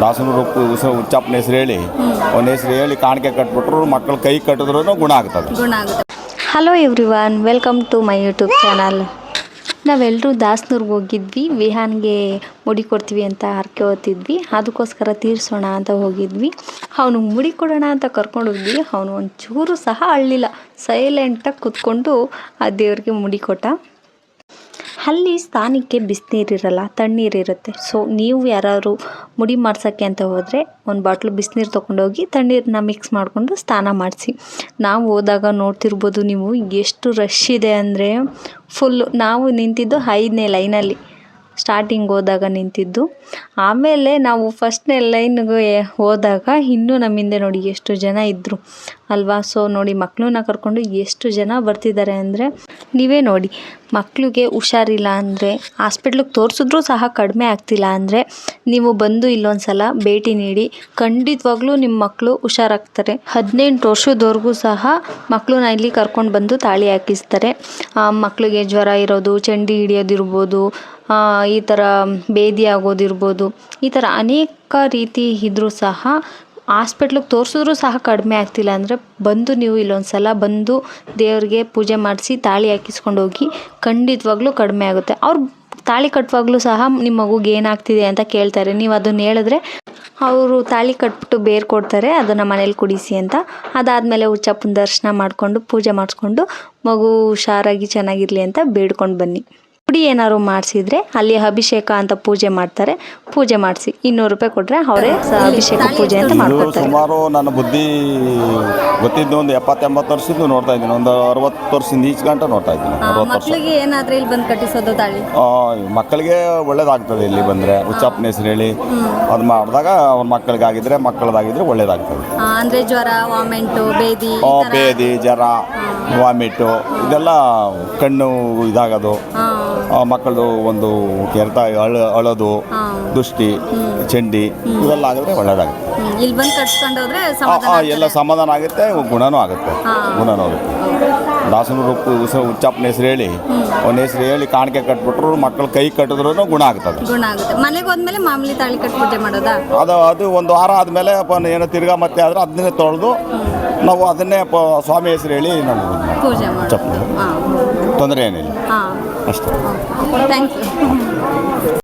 ದಾಸನೂರು ಉಚ್ಚಪ್ಪನ ಹೆಸರು ಹೇಳಿ ಒಂದು ಹೆಸರು ಹೇಳಿ ಕಾಣಿಕೆ ಕಟ್ಬಿಟ್ರು ಮಕ್ಕಳು ಕೈ ಕಟ್ಟಿದ್ರೂ ಗುಣ ಆಗ್ತದೆ. Hello everyone, welcome to my YouTube channel. ನಾವೆಲ್ಲರೂ ದಾಸನೂರ್ಗೆ ಹೋಗಿದ್ವಿ. ವಿಹಾನ್ಗೆ ಮುಡಿ ಕೊಡ್ತೀವಿ ಅಂತ ಹರಕೆ ಹೊತ್ತಿದ್ವಿ. ಅದಕ್ಕೋಸ್ಕರ ತೀರಿಸೋಣ ಅಂತ ಹೋಗಿದ್ವಿ. ಅವನು ಮುಡಿ ಕೊಡೋಣ ಅಂತ ಕರ್ಕೊಂಡು ಹೋದ್ವಿ. ಅವನು ಒಂಚೂರು ಸಹ ಅಳ್ಳಿಲ್ಲ, ಸೈಲೆಂಟಾಗಿ ಕೂತ್ಕೊಂಡು ಆ ದೇವ್ರಿಗೆ ಮುಡಿ ಕೊಟ್ಟ. ಅಲ್ಲಿ ಸ್ಥಾನಕ್ಕೆ ಬಿಸಿನೀರಿರಲ್ಲ, ತಣ್ಣೀರಿರುತ್ತೆ. ಸೊ ನೀವು ಯಾರು ಮುಡಿ ಮಾಡ್ಸೋಕ್ಕೆ ಅಂತ ಹೋದರೆ ಒಂದು ಬಾಟ್ಲು ಬಿಸಿನೀರು ತೊಗೊಂಡೋಗಿ ತಣ್ಣೀರನ್ನ ಮಿಕ್ಸ್ ಮಾಡಿಕೊಂಡು ಸ್ನಾನ ಮಾಡಿಸಿ. ನಾವು ಹೋದಾಗ ನೋಡ್ತಿರ್ಬೋದು ನೀವು ಎಷ್ಟು ರಶ್ ಇದೆ ಅಂದರೆ ಫುಲ್ಲು. ನಾವು ನಿಂತಿದ್ದು 5ನೇ ಲೈನಲ್ಲಿ, ಸ್ಟಾರ್ಟಿಂಗ್ ಹೋದಾಗ ನಿಂತಿದ್ದು. ಆಮೇಲೆ ನಾವು ಫಸ್ಟ್ನೇ ಲೈನ್ಗೆ ಹೋದಾಗ ಇನ್ನೂ ನಮ್ಮ ಹಿಂದೆ ನೋಡಿ ಎಷ್ಟು ಜನ ಇದ್ದರು ಅಲ್ವಾ. ಸೊ ನೋಡಿ, ಮಕ್ಕಳನ್ನ ಕರ್ಕೊಂಡು ಎಷ್ಟು ಜನ ಬರ್ತಿದ್ದಾರೆ ಅಂದರೆ ನೀವೇ ನೋಡಿ. ಮಕ್ಕಳಿಗೆ ಹುಷಾರಿಲ್ಲ ಅಂದರೆ ಹಾಸ್ಪಿಟ್ಲಿಗೆ ತೋರಿಸಿದ್ರೂ ಸಹ ಕಡಿಮೆ ಆಗ್ತಿಲ್ಲ ಅಂದರೆ ನೀವು ಬಂದು ಇಲ್ಲೊಂದು ಸಲ ಭೇಟಿ ನೀಡಿ. ಖಂಡಿತವಾಗ್ಲೂ ನಿಮ್ಮ ಮಕ್ಕಳು ಹುಷಾರಾಗ್ತಾರೆ. 18 ವರ್ಷದವರೆಗೂ ಸಹ ಮಕ್ಕಳನ್ನ ಇಲ್ಲಿ ಕರ್ಕೊಂಡು ಬಂದು ತಾಳಿ ಹಾಕಿಸ್ತಾರೆ. ಮಕ್ಕಳಿಗೆ ಜ್ವರ ಇರೋದು, ಚಂಡಿ ಹಿಡಿಯೋದಿರ್ಬೋದು, ಈ ಥರ ಬೇದಿ ಆಗೋದಿರ್ಬೋದು, ಈ ಥರ ಅನೇಕ ರೀತಿ ಇದ್ದರೂ ಸಹ ಹಾಸ್ಪಿಟ್ಲಿಗೆ ತೋರಿಸಿದ್ರೂ ಸಹ ಕಡಿಮೆ ಆಗ್ತಿಲ್ಲ ಅಂದರೆ ಬಂದು ನೀವು ಇಲ್ಲೊಂದು ಸಲ ಬಂದು ದೇವ್ರಿಗೆ ಪೂಜೆ ಮಾಡಿಸಿ ತಾಳಿ ಹಾಕಿಸ್ಕೊಂಡು ಹೋಗಿ. ಖಂಡಿತವಾಗ್ಲೂ ಕಡಿಮೆ ಆಗುತ್ತೆ. ಅವ್ರು ತಾಳಿ ಕಟ್ಟುವಾಗಲೂ ಸಹ ನಿಮ್ಮ ಮಗುಗೆ ಏನಾಗ್ತಿದೆ ಅಂತ ಕೇಳ್ತಾರೆ. ನೀವು ಅದನ್ನು ಹೇಳಿದ್ರೆ ಅವರು ತಾಳಿ ಕಟ್ಬಿಟ್ಟು ಬೇರೆ ಕೊಡ್ತಾರೆ, ಅದನ್ನು ಮನೇಲಿ ಕುಡಿಸಿ ಅಂತ. ಅದಾದಮೇಲೆ ಉಚ್ಚಪ್ಪನ ದರ್ಶನ ಮಾಡಿಕೊಂಡು ಪೂಜೆ ಮಾಡಿಸ್ಕೊಂಡು ಮಗು ಹುಷಾರಾಗಿ ಚೆನ್ನಾಗಿರಲಿ ಅಂತ ಬೇಡ್ಕೊಂಡು ಬನ್ನಿ. ಮುಡಿ ಏನಾದ್ರು ಮಾಡಿಸಿದ್ರೆ ಅಲ್ಲಿ ಅಭಿಷೇಕ ಅಂತ ಪೂಜೆ ಮಾಡ್ತಾರೆ, ಪೂಜೆ ಮಾಡಿಸಿ. 200 ರೂಪಾಯಿ ಕೊಟ್ಟರೆ ಅವರೇ ಅಭಿಷೇಕ ಪೂಜೆ ಅಂತ ಮಾಡ್ಕೊಡ್ತಾರೆ. ಸುಮಾರು ನನ್ನ ಬುದ್ಧಿ ಗೊತ್ತಿದ್ದು ಒಂದು 70-80 ವರ್ಷದಿಂದ ನೋಡ್ತಾ ಇದ್ದೀನಿ. ಒಂದು 60 ವರ್ಷದಿಂದ ಈಚೆ ಗಂಟ ನೋಡ್ತಾ ಇದ್ದೀನಿ. 60 ವರ್ಷ. ಮಕ್ಕಳಿಗೆ ಏನಾದರೂ ಇಲ್ಲಿ ಬಂದು ಕಟ್ಟಿಸೋದು ತಾಳಿ ಮಕ್ಕಳಿಗೆ ಒಳ್ಳೇದಾಗ್ತದೆ. ಇಲ್ಲಿ ಬಂದರೆ ಉಚ್ಚಪ್ಪನ ಹೆಸರು ಹೇಳಿ ಅದು ಮಾಡಿದಾಗ ಅವ್ರ ಮಕ್ಕಳಿಗಾಗಿದ್ರೆ ಒಳ್ಳೇದಾಗ್ತದೆ. ಅಂದರೆ ಜ್ವರ, ವಾಮಿಂಟು, ಬೇದಿ, ಜ್ವರ, ವಾಮಿಟು ಇದೆಲ್ಲ ಕಣ್ಣು ಇದಾಗೋದು, ಮಕ್ಕಳು ಒಂದು ಕೆರೆತ ಅಳೋದು, ದೃಷ್ಟಿ, ಚಂಡಿ ಇವೆಲ್ಲ ಆಗಿದ್ರೆ ಒಳ್ಳೇದಾಗುತ್ತೆ. ಇಲ್ಲಿ ಬಂದು ಕಟ್ಸ್ಕೊಂಡು ಹೋದ್ರೆ ಎಲ್ಲ ಸಮಾಧಾನ ಆಗುತ್ತೆ, ಗುಣನೂ ಆಗುತ್ತೆ. ದಾಸನೂರು ಉಚ್ಚಪ್ಪನ ಹೆಸರು ಹೇಳಿ ಒಂದು ಹೆಸರು ಹೇಳಿ ಕಾಣಿಕೆ ಕಟ್ಬಿಟ್ರು ಮಕ್ಕಳು ಕೈ ಕಟ್ಟಿದ್ರೂ ಗುಣ ಆಗ್ತದೆ. ಮನೆಗೆ ಹೋದ್ಮೇಲೆ ಮಾಮೂಲಿ ತಾಳಿ ಕಟ್ಟಿ ಪೂಜೆ ಮಾಡೋದಾ? ಅದು ಒಂದು ವಾರ ಆದಮೇಲೆ ಏನೋ ತಿರ್ಗಾ ಮತ್ತೆ ಆದರೆ ಅದನ್ನೇ ತೊಳೆದು ನಾವು ಅದನ್ನೇ ಸ್ವಾಮಿ ಹೆಸರು ಹೇಳಿ ನಾವು ಪೂಜೆ ತೊಂದರೆ ಏನಿಲ್ಲ, ಅಷ್ಟೇ.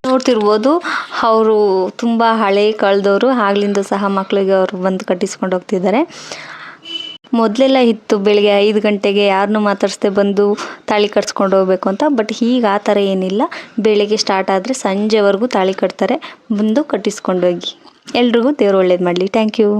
ನೋಡ್ತಿರ್ಬೋದು, ಅವರು ತುಂಬ ಹಳೆ ಕಳೆದವರು. ಆಗ್ಲಿಂದ ಸಹ ಮಕ್ಕಳಿಗೆ ಅವರು ಬಂದು ಕಟ್ಟಿಸ್ಕೊಂಡು ಹೋಗ್ತಿದ್ದಾರೆ. ಮೊದಲೆಲ್ಲ ಇತ್ತು ಬೆಳಿಗ್ಗೆ 5 ಗಂಟೆಗೆ ಯಾರನ್ನೂ ಮಾತಾಡಿಸ್ದೆ ಬಂದು ತಾಳಿ ಕಟ್ಸ್ಕೊಂಡು ಹೋಗ್ಬೇಕು ಅಂತ. ಬಟ್ ಈಗ ಆ ಥರ ಏನಿಲ್ಲ. ಬೆಳಿಗ್ಗೆ ಸ್ಟಾರ್ಟ್ ಆದರೆ ಸಂಜೆವರೆಗೂ ತಾಳಿ ಕಟ್ತಾರೆ. ಬಂದು ಕಟ್ಟಿಸ್ಕೊಂಡೋಗಿ. ಎಲ್ರಿಗೂ ದೇವ್ರು ಒಳ್ಳೇದು ಮಾಡಲಿ. Thank you.